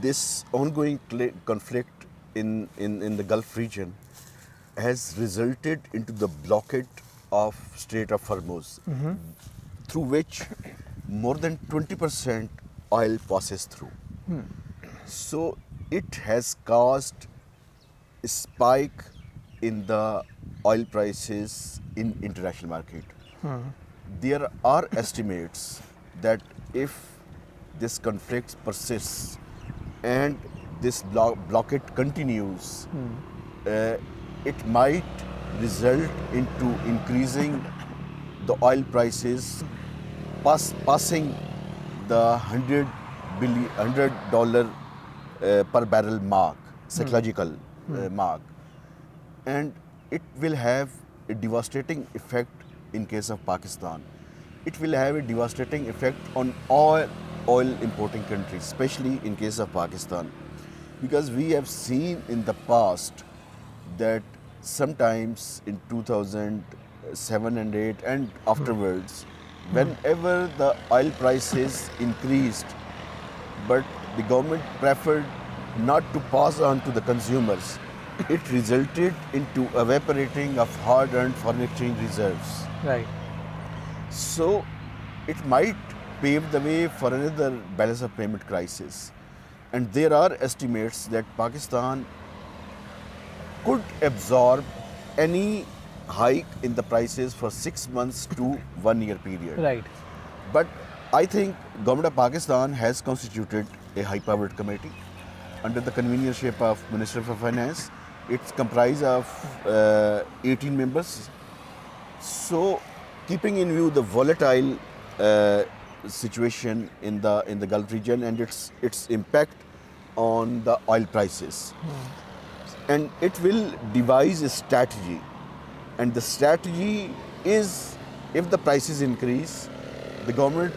this ongoing conflict in the Gulf region has resulted into the blockade of Strait of Hormuz, through which more than 20% oil passes through. So it has caused a spike in the oil prices in international market. There are estimates that if this conflict persists and this blockade continues, it might result into increasing the oil prices passing the $100 per barrel mark, psychological mark, and it will have a devastating effect in case of Pakistan. It will have a devastating effect on all oil importing countries, especially in case of Pakistan, because we have seen in the past that sometimes in 2007 and 8 and afterwards, whenever the oil prices increased, but the government preferred not to pass on to the consumers, it resulted into evaporating of hard-earned foreign exchange reserves. Right. So it might pave the way for another balance of payment crisis. And there are estimates that Pakistan could absorb any hike in the prices for 6 months to 1 year period. Right. But I think Government of Pakistan has constituted a high-powered committee under the convenership of Minister for Finance. It's comprised of 18 members. So, keeping in view the volatile situation in the Gulf region and its impact on the oil prices, and it will devise a strategy. And the strategy is, if the prices increase, the government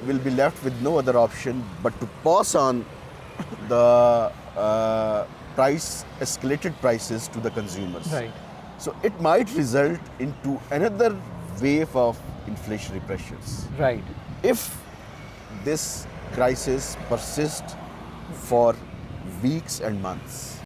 will be left with no other option but to pass on the escalated prices to the consumers. Right. So it might result into another wave of inflationary pressures. Right. If this crisis persists for weeks and months.